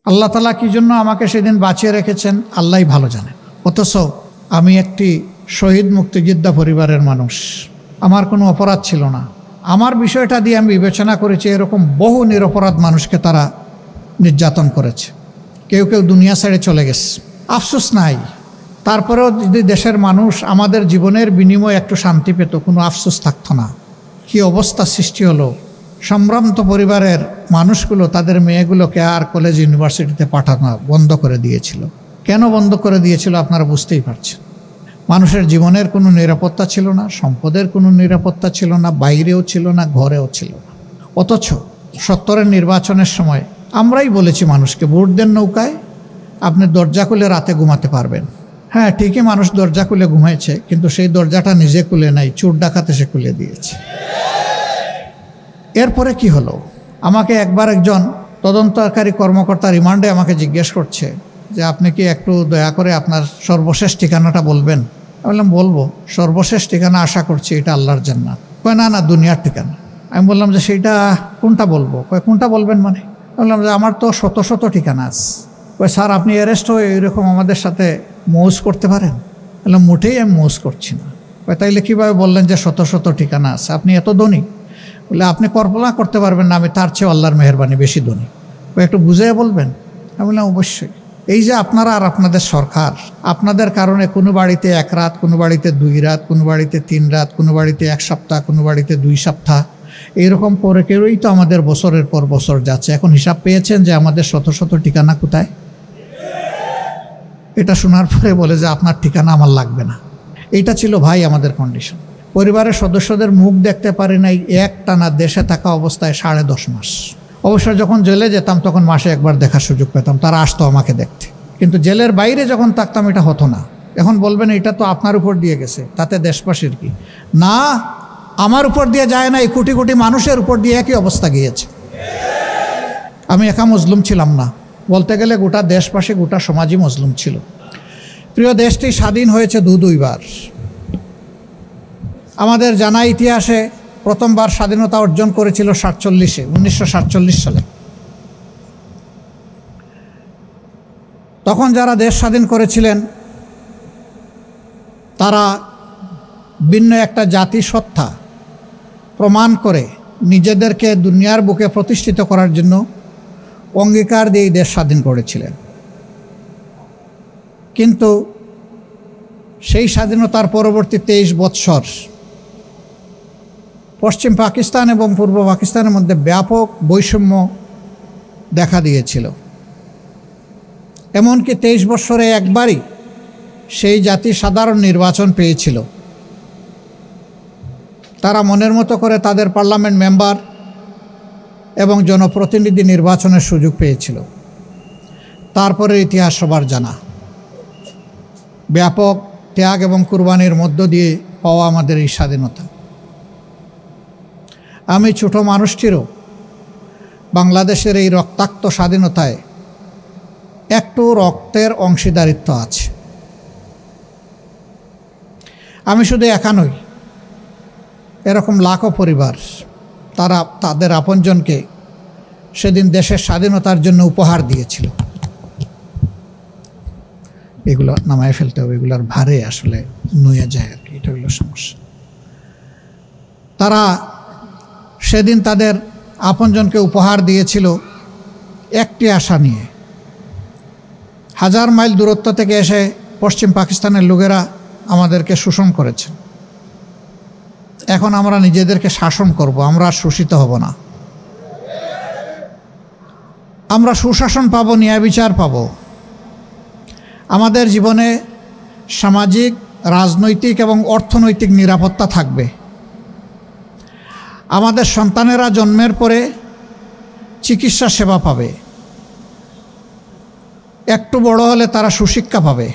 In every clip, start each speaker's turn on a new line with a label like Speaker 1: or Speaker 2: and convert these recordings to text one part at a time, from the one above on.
Speaker 1: আল্লাহ তাআলা কি জন্য আমাকে সেদিন বাঁচিয়ে রেখেছেন আল্লাহই ভালো জানেন। অথচ আমি একটি শহীদ মুক্তিযোদ্ধা পরিবারের মানুষ, আমার কোনো অপরাধ ছিল না। আমার বিষয়টা দিয়ে আমি বিবেচনা করেছি এরকম বহু নিরপরাধ মানুষকে তারা নির্যাতন করেছে, কেউ কেউ দুনিয়া ছেড়ে চলে গেছে, আফসোস নাই। তারপরেও যদি দেশের মানুষ আমাদের জীবনের বিনিময়ে একটু শান্তি পেত, কোনো আফসোস থাকতো না। কি অবস্থা সৃষ্টি হলো, সম্ভ্রান্ত পরিবারের মানুষগুলো তাদের মেয়েগুলোকে আর কলেজ ইউনিভার্সিটিতে পাঠানো বন্ধ করে দিয়েছিল। কেন বন্ধ করে দিয়েছিল আপনারা বুঝতেই পারছেন। মানুষের জীবনের কোনো নিরাপত্তা ছিল না, সম্পদের কোনো নিরাপত্তা ছিল না, বাইরেও ছিল না, ঘরেও ছিল না। অথচ 70-এর নির্বাচনের সময় আমরাই বলেছি মানুষকে ভোট দেন নৌকায়, আপনি দরজা খুলে রাতে ঘুমাতে পারবেন। হ্যাঁ, ঠিকই মানুষ দরজা খুলে ঘুমাইছে, কিন্তু সেই দরজাটা নিজে খুলে নাই, চোর ডাকাত এসে খুলে দিয়েছে। এরপরে কি হলো, আমাকে একবার একজন তদন্তকারী কর্মকর্তা রিমান্ডে আমাকে জিজ্ঞেস করছে যে আপনি কি একটু দয়া করে আপনার সর্বশেষ ঠিকানাটা বলবেন। আমি বললাম বলবো, সর্বশেষ ঠিকানা আশা করছি এটা আল্লাহর জান্নাত। কয় না না, দুনিয়ার ঠিকানা। আমি বললাম যে সেইটা কোনটা বলবো। কয় কোনটা বলবেন মানে? বললাম যে আমার তো শত শত ঠিকানা আছে। কয় স্যার আপনি অ্যারেস্ট হয়ে এরকম আমাদের সাথে মৌজ করতে পারেন? বললাম মোটেই আমি মৌজ করছি না। কয় তাইলে কীভাবে বললেন যে শত শত ঠিকানা আছে, আপনি এত ধনী? বলে আপনি কল্পনা করতে পারবেন না আমি তার চেয়ে আল্লাহর মেহেরবানি বেশি ধনী। একটু বুঝিয়ে বলবেন? আমি বললাম অবশ্যই। এই যে আপনারা আর আপনাদের সরকার, আপনাদের কারণে কোনো বাড়িতে 1 রাত, কোনো বাড়িতে 2 রাত, কোনো বাড়িতে 3 রাত, কোনো বাড়িতে 1 সপ্তাহ, কোনো বাড়িতে 2 সপ্তাহ, এইরকম করে কেউই তো আমাদের বছরের পর বছর যাচ্ছে। এখন হিসাব পেয়েছেন যে আমাদের শত শত ঠিকানা কোথায়? এটা শোনার পরে বলে যে আপনার ঠিকানা আমার লাগবে না। এইটা ছিল ভাই আমাদের কন্ডিশন। পরিবারের সদস্যদের মুখ দেখতে পারি নাই একটানা দেশে থাকা অবস্থায় 10.5 মাস। অবশ্য যখন জেলে যেতাম তখন মাসে একবার দেখার সুযোগ পেতাম, তারা আসতো আমাকে দেখতে। কিন্তু জেলের বাইরে যখন থাকতাম এটা হতো না। এখন বলবেন এটা তো আপনার উপর দিয়ে গেছে, তাতে দেশবাসীর কি? না, আমার উপর দিয়ে যায় না, এই কোটি কোটি মানুষের উপর দিয়ে একই অবস্থা গিয়েছে। আমি একা মজলুম ছিলাম না, বলতে গেলে গোটা দেশবাসী, গোটা সমাজই মজলুম ছিল। প্রিয় দেশটি স্বাধীন হয়েছে 2 বার। আমাদের জানা ইতিহাসে প্রথমবার স্বাধীনতা অর্জন করেছিল 1947 সালে। তখন যারা দেশ স্বাধীন করেছিলেন তারা ভিন্ন একটা জাতি সত্তা প্রমাণ করে নিজেদেরকে দুনিয়ার বুকে প্রতিষ্ঠিত করার জন্য অঙ্গীকার দিয়ে দেশ স্বাধীন করেছিলেন। কিন্তু সেই স্বাধীনতার পরবর্তী 23 বৎসর পশ্চিম পাকিস্তান এবং পূর্ব পাকিস্তানের মধ্যে ব্যাপক বৈষম্য দেখা দিয়েছিল। এমনকি 23 বৎসরে একবারই সেই জাতি সাধারণ নির্বাচন পেয়েছিল। তারা মনের মতো করে তাদের পার্লামেন্ট মেম্বার এবং জনপ্রতিনিধি নির্বাচনের সুযোগ পেয়েছিল। তারপরে ইতিহাস সবার জানা, ব্যাপক ত্যাগ এবং কুরবানির মধ্য দিয়ে পাওয়া আমাদের এই স্বাধীনতা। আমি ছোট মানুষটিরও বাংলাদেশের এই রক্তাক্ত স্বাধীনতায় একটু রক্তের অংশীদারিত্ব আছে। আমি শুধু একা নই, এরকম লাখো পরিবার তারা তাদের আপনজনকে সেদিন দেশের স্বাধীনতার জন্য উপহার দিয়েছিল। এগুলো নামায় ফেলতে হবে, এগুলোর ভারে আসলে নুয়ে যায় আর কি, এটা হলো সমস্যা। তারা সেদিন তাদের আপনজনকে উপহার দিয়েছিল একটি আশা নিয়ে। 1000 মাইল দূরত্ব থেকে এসে পশ্চিম পাকিস্তানের লোকেরা আমাদেরকে শোষণ করেছে। এখন আমরা নিজেদেরকে শাসন করব, আমরা শোষিত হব না। আমরা সুশাসন পাবো, ন্যায় বিচার পাবো। আমাদের জীবনে সামাজিক, রাজনৈতিক এবং অর্থনৈতিক নিরাপত্তা থাকবে। আমাদের সন্তানেরা জন্মের পরে চিকিৎসা সেবা পাবে, একটু বড় হলে তারা সুশিক্ষা পাবে,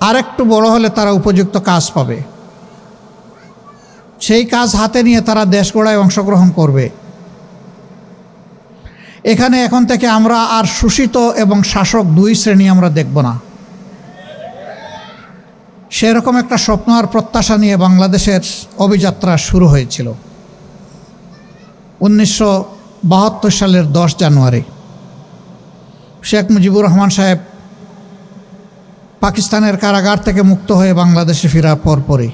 Speaker 1: আর একটু বড় হলে তারা উপযুক্ত কাজ পাবে। সেই কাজ হাতে নিয়ে তারা দেশ গড়ায় অংশগ্রহণ করবে। এখানে এখন থেকে আমরা আর শোষিত এবং শাসক 2 শ্রেণী আমরা দেখব না। সেরকম একটা স্বপ্ন আর প্রত্যাশা নিয়ে বাংলাদেশের অভিযাত্রা শুরু হয়েছিল 1972 সালের 10 জানুয়ারি। শেখ মুজিবুর রহমান সাহেব পাকিস্তানের কারাগার থেকে মুক্ত হয়ে বাংলাদেশে ফেরার পরপরই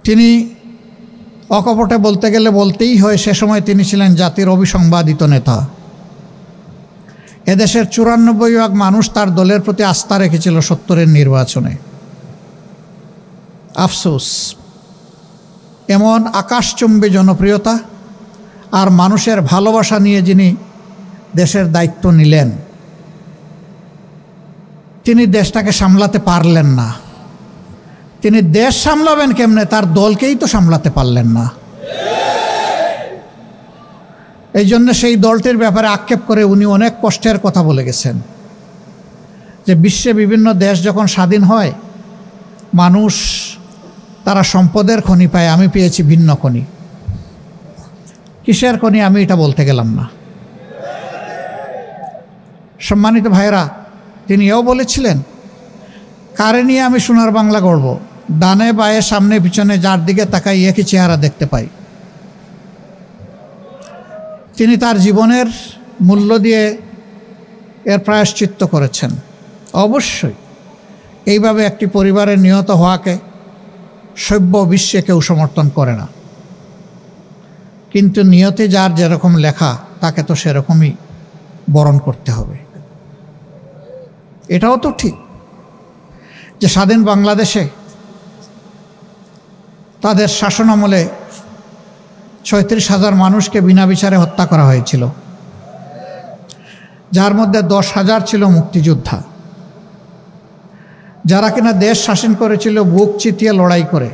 Speaker 1: তিনি অকপটে বলতে গেলে বলতেই হয়, সে সময় তিনি ছিলেন জাতির অবিসংবাদিত নেতা। এদেশের ৯৪% মানুষ তার দলের প্রতি আস্থা রেখেছিল ৭০-এর নির্বাচনে। আফসোস, এমন আকাশচুম্বী জনপ্রিয়তা আর মানুষের ভালোবাসা নিয়ে যিনি দেশের দায়িত্ব নিলেন, তিনি দেশটাকে সামলাতে পারলেন না। তিনি দেশ সামলাবেন কেমনে, তার দলকেই তো সামলাতে পারলেন না। এই জন্য সেই দলটির ব্যাপারে আক্ষেপ করে উনি অনেক কষ্টের কথা বলে গেছেন যে বিশ্বে বিভিন্ন দেশ যখন স্বাধীন হয় মানুষ তারা সম্পদের খনি পায়, আমি পেয়েছি ভিন্ন খনি। কিসের খনি আমি এটা বলতে গেলাম না। সম্মানিত ভাইরা, তিনি এও বলেছিলেন, কারে নিয়ে আমি সোনার বাংলা গড়ব, ডানে বায়ে সামনে পিছনে যার দিকে তাকাই একই চেহারা দেখতে পাই। তিনি তার জীবনের মূল্য দিয়ে এর প্রায়শ্চিত্ত করেছেন। অবশ্যই এইভাবে একটি পরিবারের নিহত হওয়াকে সভ্য বিশ্বে কেউ সমর্থন করে না, কিন্তু নিয়তে যার যেরকম লেখা তাকে তো সেরকমই বরণ করতে হবে। এটাও তো ঠিক যে স্বাধীন বাংলাদেশে তাদের শাসনামলে ৩৬,০০০ মানুষকে বিনা বিচারে হত্যা করা হয়েছিল, যার মধ্যে ১০,০০০ ছিল মুক্তিযোদ্ধা, যারা কিনা দেশ শাসন করেছিল বুক চিতিয়ে লড়াই করে।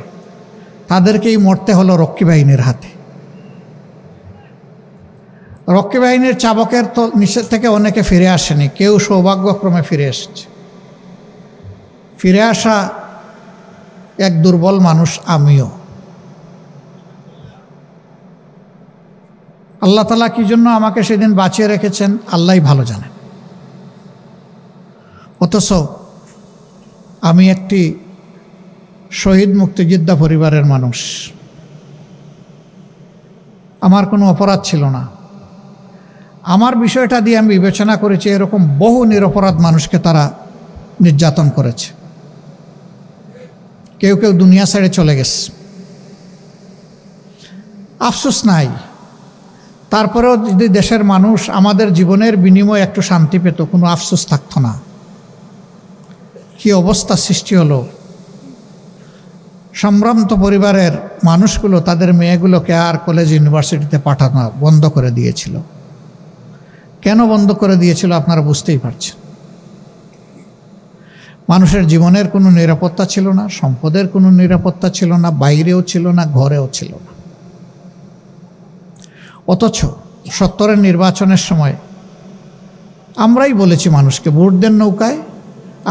Speaker 1: তাদেরকেই মরতে হলো রক্ষী বাহিনীর হাতে। রক্ষী বাহিনীর চাবকের তো নিষেধ থেকে অনেকে ফিরে আসেনি, কেউ সৌভাগ্যক্রমে ফিরে এসেছে। ফিরে আসা এক দুর্বল মানুষ আমিও। আল্লাহ তাআলা কি জন্য আমাকে সেদিন বাঁচিয়ে রেখেছেন আল্লাহই ভালো জানেন। অথচ আমি একটি শহীদ মুক্তিযোদ্ধা পরিবারের মানুষ। আমার কোনো অপরাধ ছিল না। আমার বিষয়টা দিয়ে আমি বিবেচনা করেছি এরকম বহু নিরপরাধ মানুষকে তারা নির্যাতন করেছে। কেউ কেউ দুনিয়া ছেড়ে চলে গেছে, আফসোস নাই। তারপরেও যদি দেশের মানুষ আমাদের জীবনের বিনিময়ে একটু শান্তি পেত, কোনো আফসোস থাকতো না। কি অবস্থা সৃষ্টি হলো। সম্ভ্রান্ত পরিবারের মানুষগুলো তাদের মেয়েগুলোকে আর কলেজ ইউনিভার্সিটিতে পাঠানো বন্ধ করে দিয়েছিল। কেন বন্ধ করে দিয়েছিল আপনারা বুঝতেই পারছেন। মানুষের জীবনের কোনো নিরাপত্তা ছিল না, সম্পদের কোনো নিরাপত্তা ছিল না, বাইরেও ছিল না, ঘরেও ছিল না। অথচ ৭০-এর নির্বাচনের সময় আমরাই বলেছি মানুষকে, ভোট দেন নৌকায়,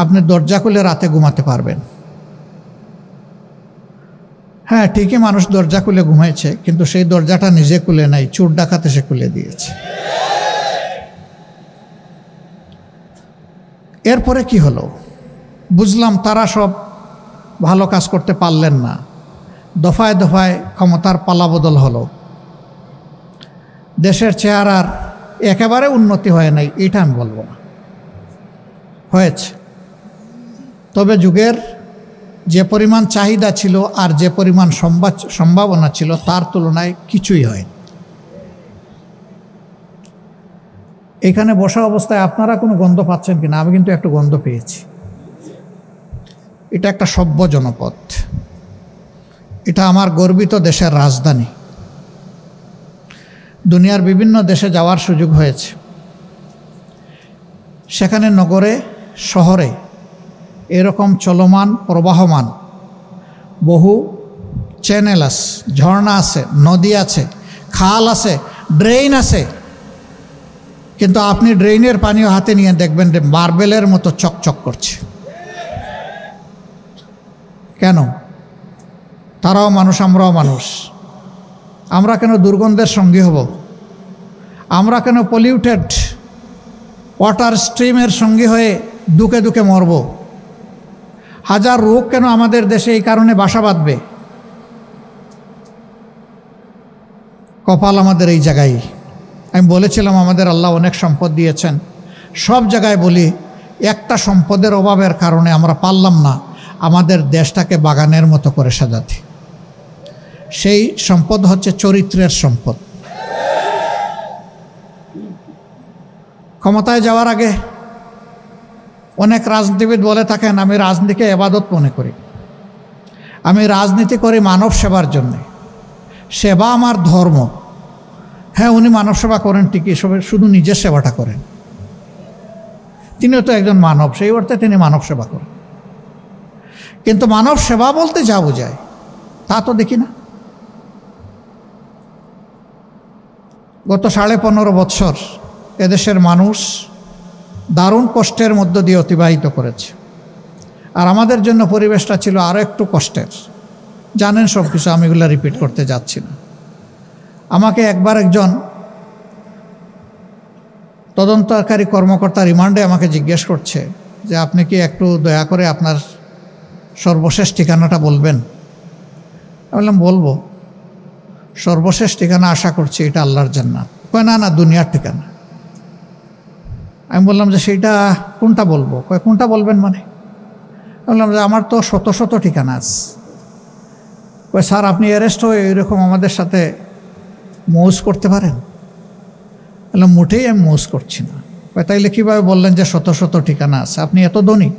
Speaker 1: আপনি দরজা খুলে রাতে ঘুমাতে পারবেন। হ্যাঁ, ঠিকই মানুষ দরজা খুলে ঘুমাইছে, কিন্তু সেই দরজাটা নিজে খুলে নাই, চোর ডাকাত এসে খুলে দিয়েছে। এরপরে কি হলো বুঝলাম, তারা সব ভালো কাজ করতে পারলেন না। দফায় দফায় ক্ষমতার পালাবদল হলো। দেশের চেহারার একেবারে উন্নতি হয় নাই এটা আমি বলবো না, হয়েছে। তবে যুগের যে পরিমাণ চাহিদা ছিল আর যে পরিমাণ সম্ভাবনা ছিল তার তুলনায় কিছুই হয়নি। এখানে বসা অবস্থায় আপনারা কোনো গন্ধ পাচ্ছেন কিনা? আমি কিন্তু একটু গন্ধ পেয়েছি। এটা একটা সভ্য জনপদ, এটা আমার গর্বিত দেশের রাজধানী। দুনিয়ার বিভিন্ন দেশে যাওয়ার সুযোগ হয়েছে। সেখানে নগরে শহরে এরকম চলমান প্রবাহমান বহু চ্যানেল আছে, ঝর্ণা আছে, নদী আছে, খাল আছে, ড্রেন আছে, কিন্তু আপনি ড্রেনের পানিও হাতে নিয়ে দেখবেন যে মার্বেলের মতো চকচক করছে। কেন? তারাও মানুষ, আমরাও মানুষ। আমরা কেন দুর্গন্ধের সঙ্গী হব? আমরা কেন পলিউটেড ওয়াটার স্ট্রিমের সঙ্গী হয়ে দুকে দুকে মরব? হাজার রোগ কেন আমাদের দেশে এই কারণে বাসা বাঁধবে? কপাল আমাদের এই জায়গায়। আমি বলেছিলাম আমাদের আল্লাহ অনেক সম্পদ দিয়েছেন, সব জায়গায় বলি একটা সম্পদের অভাবের কারণে আমরা পারলাম না আমাদের দেশটাকে বাগানের মতো করে সাজাতে। সেই সম্পদ হচ্ছে চরিত্রের সম্পদ। ক্ষমতায় যাওয়ার আগে অনেক রাজনীতিবিদ বলে থাকেন আমি রাজনীতিকে ইবাদত মনে করি, আমি রাজনীতি করি মানব সেবার জন্যে, সেবা আমার ধর্ম। হ্যাঁ, উনি মানব সেবা করেন ঠিকই, শুধু নিজের সেবাটা করেন। তিনিও তো একজন মানব, সেই অর্থে তিনি মানব সেবা করেন। কিন্তু মানব সেবা বলতে যা বোঝায় তা তো দেখি না। গত 15.5 বছর এদেশের মানুষ দারুণ কষ্টের মধ্য দিয়ে অতিবাহিত করেছে, আর আমাদের জন্য পরিবেশটা ছিল আরও একটু কষ্টের। জানেন সব কিছু, আমি এগুলো রিপিট করতে যাচ্ছি না। আমাকে একবার একজন তদন্তকারী কর্মকর্তা রিমান্ডে আমাকে জিজ্ঞেস করছে যে আপনি কি একটু দয়া করে আপনার সর্বশেষ ঠিকানাটা বলবেন? আমি বললাম বলবো, সর্বশেষ ঠিকানা আশা করছি এটা আল্লাহর জান্নাত। কয় না না, দুনিয়ার ঠিকানা। আমি বললাম যে সেইটা কোনটা বলবো? কয় কোনটা বলবেন মানে? বললাম যে আমার তো শত শত ঠিকানা আছে। কয় স্যার আপনি অ্যারেস্ট হয়ে এরকম আমাদের সাথে মৌজ করতে পারেন? বললাম মোটেই আমি মৌজ করছি না। কয় তাইলে কীভাবে বললেন যে শত শত ঠিকানা আছে? আপনি এত ধনী?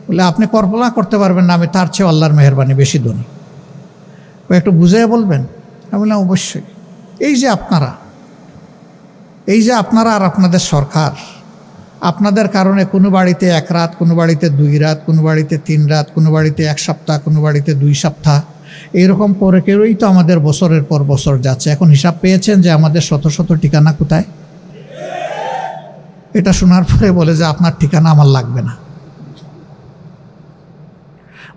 Speaker 1: বলে আপনি কল্পনা করতে পারবেন না আমি তার চেয়ে আল্লাহর মেহেরবানি বেশি ধনী। কয় একটু বুঝিয়ে বলবেন? আমি বললাম অবশ্যই। এই যে আপনারা আর আপনাদের সরকার, আপনাদের কারণে কোনো বাড়িতে 1 রাত, কোনো বাড়িতে 2 রাত, কোনো বাড়িতে 3 রাত, কোনো বাড়িতে 1 সপ্তাহ, কোনো বাড়িতে 2 সপ্তাহ, এইরকম করে কেউই তো আমাদের বছরের পর বছর যাচ্ছে। এখন হিসাব পেয়েছেন যে আমাদের শত শত ঠিকানা কোথায়? এটা শোনার পরে বলে যে আপনার ঠিকানা আমার লাগবে না।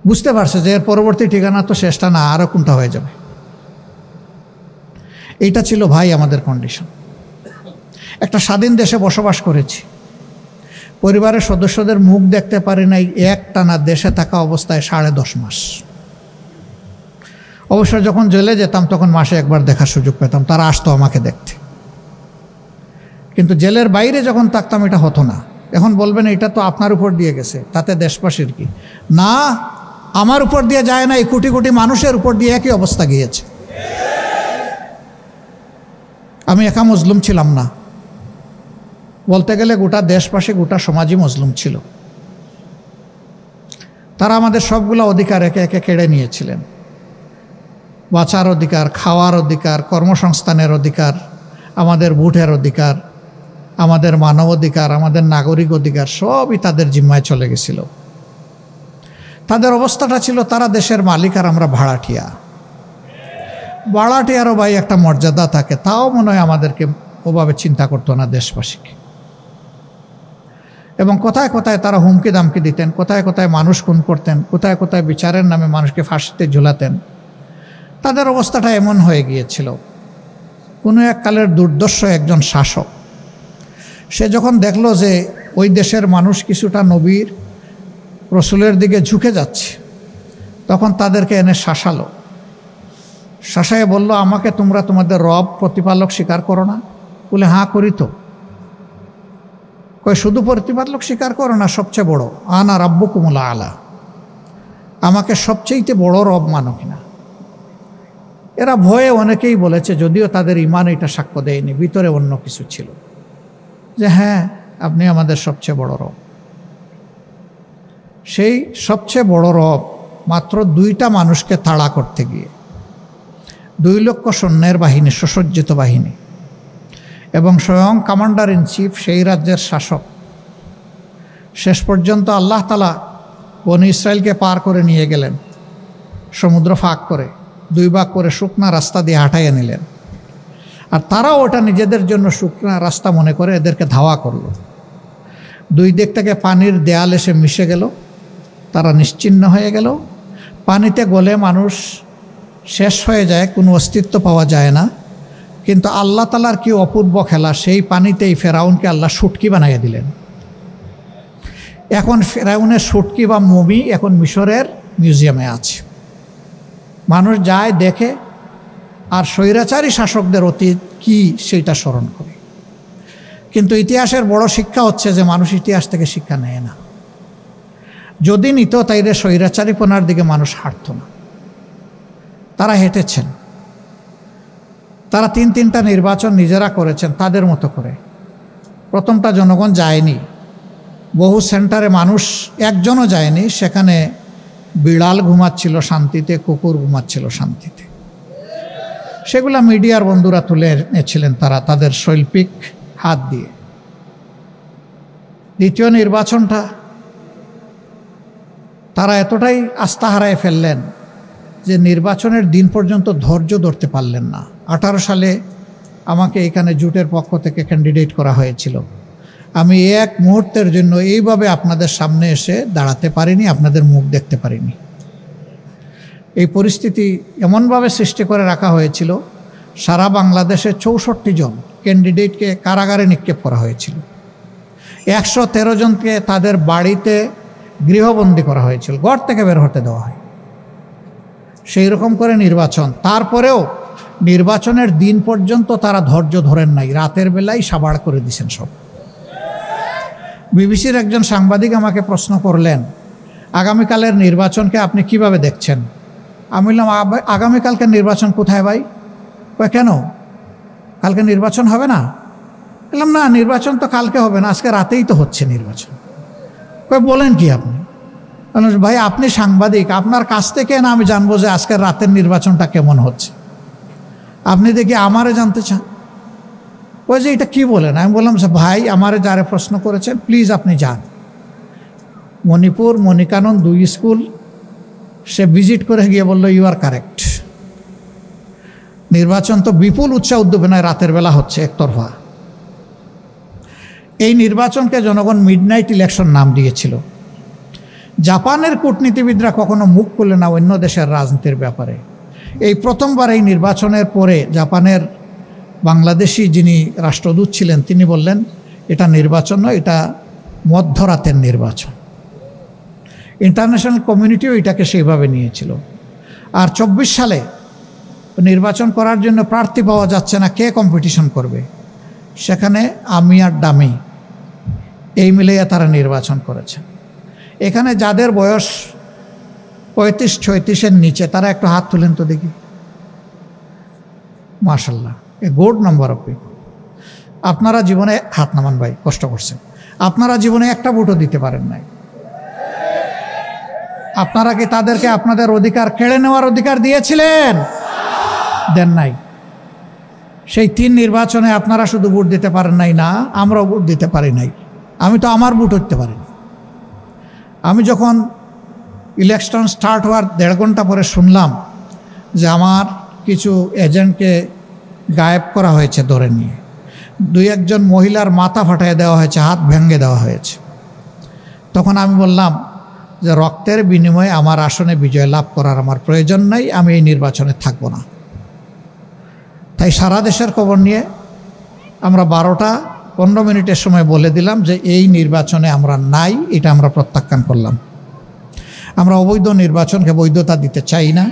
Speaker 1: বুঝতে পারছে যে এর পরবর্তী ঠিকানা তো শেষটা না, আরও কোনটা হয়ে যাবে। এইটা ছিল ভাই আমাদের কন্ডিশন। একটা স্বাধীন দেশে বসবাস করেছি, পরিবারের সদস্যদের মুখ দেখতে পারি নাই একটানা দেশে থাকা অবস্থায় 10.5 মাস। অবশ্য যখন জেলে যেতাম তখন মাসে একবার দেখার সুযোগ পেতাম, তারা আসতো আমাকে দেখতে। কিন্তু জেলের বাইরে যখন থাকতাম এটা হতো না। এখন বলবেন এটা তো আপনার উপর দিয়ে গেছে, তাতে দেশবাসীর কি? না, আমার উপর দিয়ে যায় না, এই কোটি কোটি মানুষের উপর দিয়ে একই অবস্থা গিয়েছে। আমি একা মজলুম ছিলাম না, বলতে গেলে গোটা দেশবাসী, গোটা সমাজই মজলুম ছিল। তারা আমাদের সবগুলো অধিকার একে একে কেড়ে নিয়েছিলেন। বাঁচার অধিকার, খাওয়ার অধিকার, কর্মসংস্থানের অধিকার, আমাদের ভোটের অধিকার, আমাদের মানব অধিকার, আমাদের নাগরিক অধিকার সবই তাদের জিম্মায় চলে গেছিল। তাদের অবস্থাটা ছিল তারা দেশের মালিক আর আমরা ভাড়াটিয়া। ভাড়াটিয়ারও ভাই একটা মর্যাদা থাকে, তাও মনে হয় আমাদেরকে ওভাবে চিন্তা করতো না দেশবাসীকে। এবং কোথায় কোথায় তারা হুমকি দামকি দিতেন, কোথায় কোথায় মানুষ খুন করতেন, কোথায় কোথায় বিচারের নামে মানুষকে ফাঁসিতে ঝুলাতেন। তাদের অবস্থাটা এমন হয়ে গিয়েছিল। কোনো এক কালের দুর্দর্শ একজন শাসক, সে যখন দেখলো যে ওই দেশের মানুষ কিছুটা নবীর রসুলের দিকে ঝুঁকে যাচ্ছে, তখন তাদেরকে এনে শাসালো। শাসায় বলল, আমাকে তোমরা তোমাদের রব প্রতিপালক স্বীকার করো না? বলে হ্যাঁ করি তো। কয় শুধু প্রতিপালক স্বীকার করো না, সবচেয়ে বড় আনা রাব্বুকুমুল আলা, আমাকে সবচেয়ে বড় রব মানো কিনা? এরা ভয়ে অনেকেই বলেছে, যদিও তাদের ইমান এটা সাক্ষ্য দেয়নি, ভিতরে অন্য কিছু ছিল, যে হ্যাঁ আপনি আমাদের সবচেয়ে বড় রব। সেই সবচেয়ে বড় রব মাত্র 2টা মানুষকে তাড়া করতে গিয়ে 2 লক্ষ সৈন্যের বাহিনী, সুসজ্জিত বাহিনী, এবং স্বয়ং কমান্ডার ইন চিফ সেই রাজ্যের শাসক, শেষ পর্যন্ত আল্লাহ তাআলা বনি ইসরায়েলকে পার করে নিয়ে গেলেন, সমুদ্র ফাঁক করে 2 ভাগ করে শুকনা রাস্তা দিয়ে হাঁটাইয়ে নিলেন। আর তারাও ওটা নিজেদের জন্য শুকনা রাস্তা মনে করে এদেরকে ধাওয়া করলো। 2 দিক থেকে পানির দেয়াল এসে মিশে গেল, তারা নিশ্চিহ্ন হয়ে গেল। পানিতে গলে মানুষ শেষ হয়ে যায়, কোনো অস্তিত্ব পাওয়া যায় না। কিন্তু আল্লাহ তাআলার কি অপূর্ব খেলা, সেই পানিতেই ফেরাউনকে আল্লাহ শুটকি বানিয়ে দিলেন। এখন ফেরাউনের শুটকি বা মমি এখন মিশরের মিউজিয়ামে আছে, মানুষ যায় দেখে, আর স্বৈরাচারী শাসকদের অতীত কি সেইটা স্মরণ করে। কিন্তু ইতিহাসের বড় শিক্ষা হচ্ছে যে মানুষ ইতিহাস থেকে শিক্ষা নেয় না। যদি নিত তাইলে স্বৈরাচারীপনার দিকে মানুষ হাঁটত না। তারা হেঁটেছেন, তারা তিনটা নির্বাচন নিজেরা করেছেন তাদের মতো করে। প্রথমটা জনগণ যায়নি, বহু সেন্টারে মানুষ একজনও যায়নি, সেখানে বিড়াল ঘুমাচ্ছিল শান্তিতে, কুকুর ঘুমাচ্ছিল শান্তিতে। সেগুলা মিডিয়ার বন্ধুরা তুলে এনেছিলেন তারা তাদের শৈল্পিক হাত দিয়ে। দ্বিতীয় নির্বাচনটা তারা এতটাই আস্থা হারায় ফেললেন যে নির্বাচনের দিন পর্যন্ত ধৈর্য ধরতে পারলেন না। 18 সালে আমাকে এখানে জোটের পক্ষ থেকে ক্যান্ডিডেট করা হয়েছিল। আমি এক মুহূর্তের জন্য এইভাবে আপনাদের সামনে এসে দাঁড়াতে পারিনি, আপনাদের মুখ দেখতে পারিনি। এই পরিস্থিতি এমনভাবে সৃষ্টি করে রাখা হয়েছিল, সারা বাংলাদেশে 64 জন ক্যান্ডিডেটকে কারাগারে নিক্ষেপ করা হয়েছিল। 113 জনকে তাদের বাড়িতে গৃহবন্দী করা হয়েছিল, ঘর থেকে বের হতে দেওয়া হয়। সেই রকম করে নির্বাচন, তারপরেও নির্বাচনের দিন পর্যন্ত তারা ধৈর্য ধরেন নাই, রাতের বেলায় সাবাড় করে দিয়েছেন সব। বিবিসির একজন সাংবাদিক আমাকে প্রশ্ন করলেন, আগামীকালের নির্বাচনকে আপনি কিভাবে দেখছেন? আমি বললাম, আগামীকালকে নির্বাচন কোথায় ভাই? কেন, কালকে নির্বাচন হবে না? বললাম, না, নির্বাচন তো কালকে হবে না, আজকে রাতেই তো হচ্ছে নির্বাচন। বলেন কি আপনি? ভাই আপনি সাংবাদিক, আপনার কাছ থেকে না আমি জানবো যে আজকের রাতের নির্বাচনটা কেমন হচ্ছে? আপনি দেখি আমারে জানতে চান? ওই যে এটা কি বলেন? আমি বললাম, ভাই আমারে যারা প্রশ্ন করেছেন প্লিজ আপনি যান। মণিপুর মণিকানন 2 স্কুল সে ভিজিট করে গিয়ে বলল, ইউ আর কারেক্ট। নির্বাচন তো বিপুল উৎসাহ উদ্দীপনায় রাতের বেলা হচ্ছে একতরফা। এই নির্বাচনকে জনগণ মিডনাইট ইলেকশন নাম দিয়েছিল। জাপানের কূটনীতিবিদরা কখনো মুখ খুলে না অন্য দেশের রাজনীতির ব্যাপারে। এই প্রথমবার এই নির্বাচনের পরে জাপানের বাংলাদেশি যিনি রাষ্ট্রদূত ছিলেন তিনি বললেন, এটা নির্বাচন নয়, এটা মধ্যরাতের নির্বাচন। ইন্টারন্যাশনাল কমিউনিটিও এটাকে সেইভাবে নিয়েছিল। আর 24 সালে নির্বাচন করার জন্য প্রার্থী পাওয়া যাচ্ছে না, কে কম্পিটিশন করবে? সেখানে আমি আর ডামি এই মিলিয়ে তারা নির্বাচন করেছে। এখানে যাদের বয়স 35-36-এর নিচে তারা একটু হাত তুলেন তো দেখি। মাশাআল্লাহ, a good number of people. আপনারা জীবনে হাত নামান ভাই, কষ্ট করছেন। আপনারা জীবনে একটা ভোটও দিতে পারেন নাই। আপনারা কি তাদেরকে আপনাদের অধিকার কেড়ে নেওয়ার অধিকার দিয়েছিলেন? দেন নাই। সেই 3 নির্বাচনে আপনারা শুধু ভোট দিতে পারেন নাই না, আমরাও ভোট দিতে পারি নাই। আমি তো আমার ভোট হতে পারিনি। আমি যখন ইলেকশন স্টার্ট হওয়ার 1.5 ঘন্টা পরে শুনলাম যে আমার কিছু এজেন্টকে গায়েব করা হয়েছে ধরে নিয়ে, 2-1 জন মহিলার মাথা ফাটিয়ে দেওয়া হয়েছে, হাত ভেঙে দেওয়া হয়েছে, তখন আমি বললাম যে রক্তের বিনিময়ে আমার আসনে বিজয় লাভ করার আমার প্রয়োজন নাই, আমি এই নির্বাচনে থাকব না। তাই সারা দেশের খবর নিয়ে আমরা 12টা 15 মিনিটের সময় বলে দিলাম যে এই নির্বাচনে আমরা নাই, এটা আমরা প্রত্যাখ্যান করলাম। আমরা অবৈধ নির্বাচনকে বৈধতা দিতে চাই না।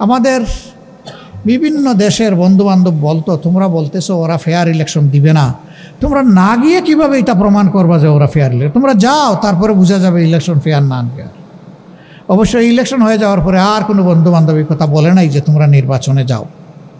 Speaker 1: আমাদের বিভিন্ন দেশের বন্ধুবান্ধব বলতো, তোমরা বলতেছো ওরা ফেয়ার ইলেকশন দিবে না, তোমরা না গিয়ে কিভাবে এটা প্রমাণ করবা যে ওরা ফেয়ার ইলেকশন? তোমরা যাও, তারপরে বোঝা যাবে ইলেকশন ফেয়ার না আনফেয়ার। অবশ্যই ইলেকশন হয়ে যাওয়ার পরে আর কোনো বন্ধুবান্ধব এই কথা বলে নাই যে তোমরা নির্বাচনে যাও।